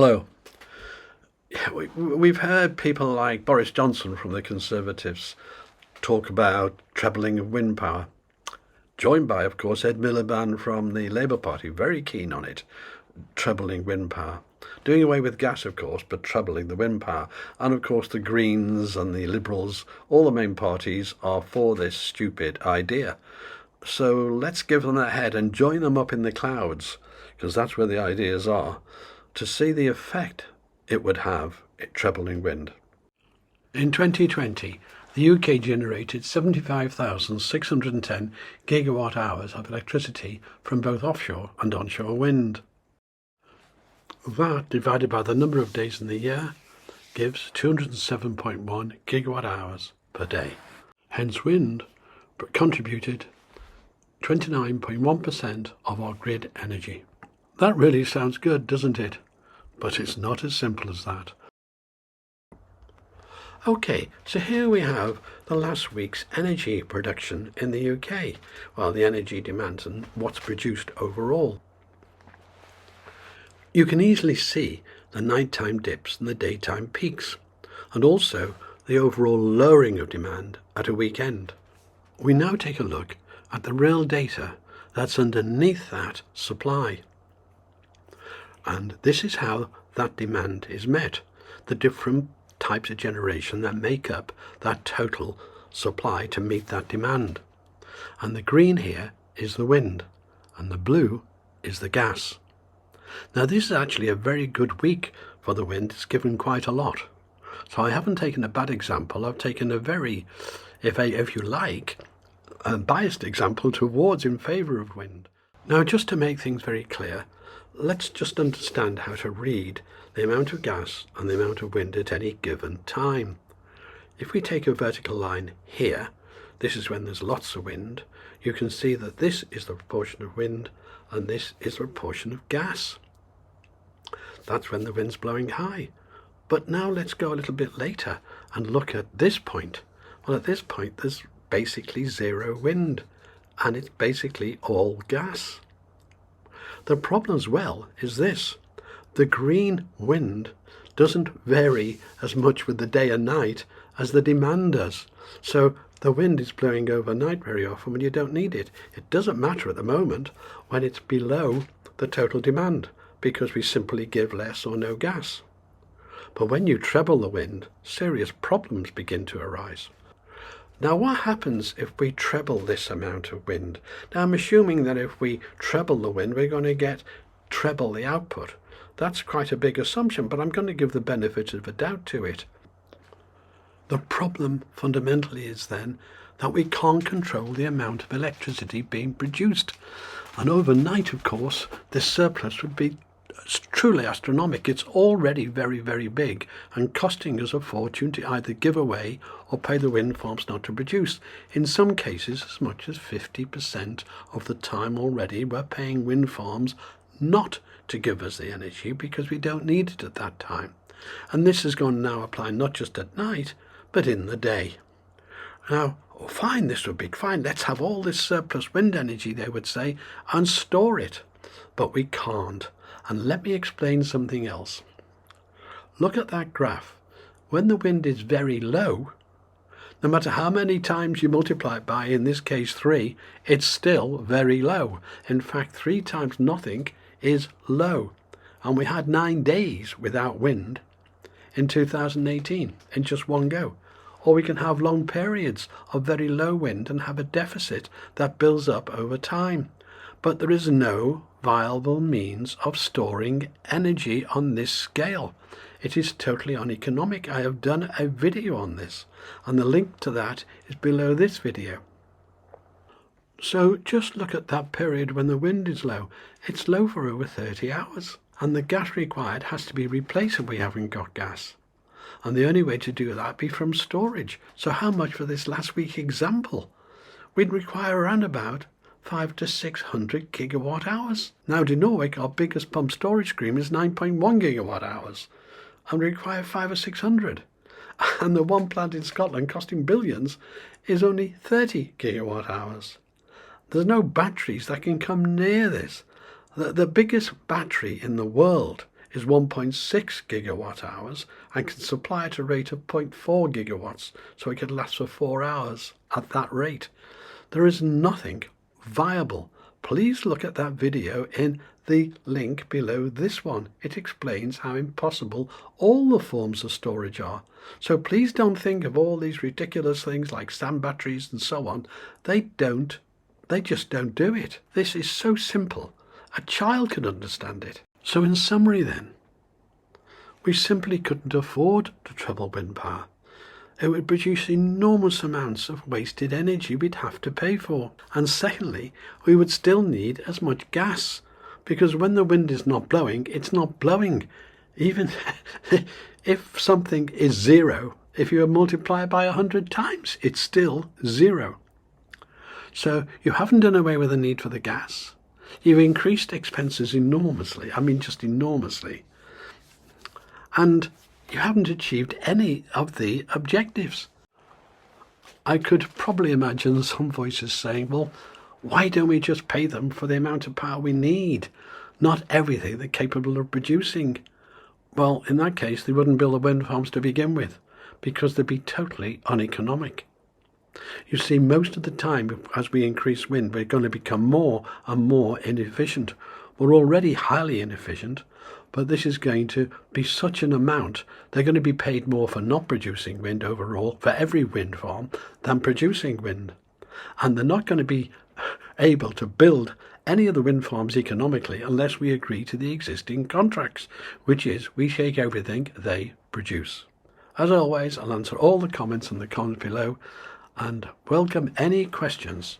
Hello. We've heard people like Boris Johnson from the Conservatives talk about trebling of wind power, joined by, of course, Ed Miliband from the Labour Party, very keen on it, trebling wind power. Doing away with gas, of course, but trebling the wind power. And, of course, the Greens and the Liberals, all the main parties are for this stupid idea. So let's give them a head and join them up in the clouds, because that's where the ideas are, to see the effect it would have at trebling wind. In 2020, the UK generated 75,610 gigawatt hours of electricity from both offshore and onshore wind. That, divided by the number of days in the year, gives 207.1 gigawatt hours per day. Hence, wind contributed 29.1% of our grid energy. That really sounds good, doesn't it? But it's not as simple as that. Okay, so here we have the last week's energy production in the UK. Well, the energy demand and what's produced overall. You can easily see the nighttime dips and the daytime peaks, and also the overall lowering of demand at a weekend. We now take a look at the real data that's underneath that supply. And this is how that demand is met, the different types of generation that make up that total supply to meet that demand. And the green here is the wind, and the blue is the gas. Now this is actually a very good week for the wind. It's given quite a lot. So I haven't taken a bad example. I've taken a very, if you like, a biased example towards in favour of wind. Now, just to make things very clear, let's just understand how to read the amount of gas and the amount of wind at any given time. If we take a vertical line here, this is when there's lots of wind. You can see that this is the proportion of wind and this is the proportion of gas. That's when the wind's blowing high. But now let's go a little bit later and look at this point. Well, at this point there's basically zero wind and it's basically all gas. The problem as well is this: the green wind doesn't vary as much with the day and night as the demand does. So the wind is blowing overnight very often when you don't need it. It doesn't matter at the moment when it's below the total demand, because we simply give less or no gas. But when you treble the wind, serious problems begin to arise. Now, what happens if we treble this amount of wind? Now, I'm assuming that if we treble the wind, we're going to get treble the output. That's quite a big assumption, but I'm going to give the benefit of a doubt to it. The problem fundamentally is then that we can't control the amount of electricity being produced. And overnight, of course, this surplus would be truly astronomical. It's already very, very big and costing us a fortune to either give away or pay the wind farms not to produce. In some cases, as much as 50% of the time already, we're paying wind farms not to give us the energy because we don't need it at that time. And this is going to now apply not just at night, but in the day. Now, fine, this would be fine. Let's have all this surplus wind energy, they would say, and store it. But we can't. And let me explain something else. Look at that graph. When the wind is very low, no matter how many times you multiply it by, in this case 3, it's still very low. In fact, 3 times nothing is low. And we had 9 days without wind in 2018 in just one go. Or we can have long periods of very low wind and have a deficit that builds up over time. But there is no viable means of storing energy on this scale. It is totally uneconomic. I have done a video on this, and the link to that is below this video. So just look at that period when the wind is low. It's low for over 30 hours, and the gas required has to be replaced if we haven't got gas. And the only way to do that be from storage. So how much for this last week example? We'd require around about 500 to 600 gigawatt hours. Now, in Norway, our biggest pump storage scheme is 9.1 gigawatt hours, and we require 500 or 600. And the one plant in Scotland costing billions is only 30 gigawatt hours. There's no batteries that can come near this. The biggest battery in the world is 1.6 gigawatt hours and can supply at a rate of 0.4 gigawatts, so it could last for 4 hours at that rate. There is nothing viable. Please look at that video in the link below this one. It explains how impossible all the forms of storage are. So please don't think of all these ridiculous things like sand batteries and so on. They just don't do it. This is so simple. A child could understand it. So in summary then, we simply couldn't afford to treble wind power. It would produce enormous amounts of wasted energy we'd have to pay for. And secondly, we would still need as much gas, because when the wind is not blowing, it's not blowing. Even if something is zero, if you multiply it by 100 times, it's still zero. So you haven't done away with the need for the gas. You've increased expenses enormously, just enormously. And you haven't achieved any of the objectives. I could probably imagine some voices saying, well, why don't we just pay them for the amount of power we need? Not everything they're capable of producing. Well, in that case, they wouldn't build the wind farms to begin with, because they'd be totally uneconomic. You see, most of the time, as we increase wind, we're going to become more and more inefficient. We're already highly inefficient, but this is going to be such an amount. They're going to be paid more for not producing wind overall, for every wind farm, than producing wind. And they're not going to be able to build any of the wind farms economically unless we agree to the existing contracts, which is we shake everything they produce. As always, I'll answer all the comments in the comments below and welcome any questions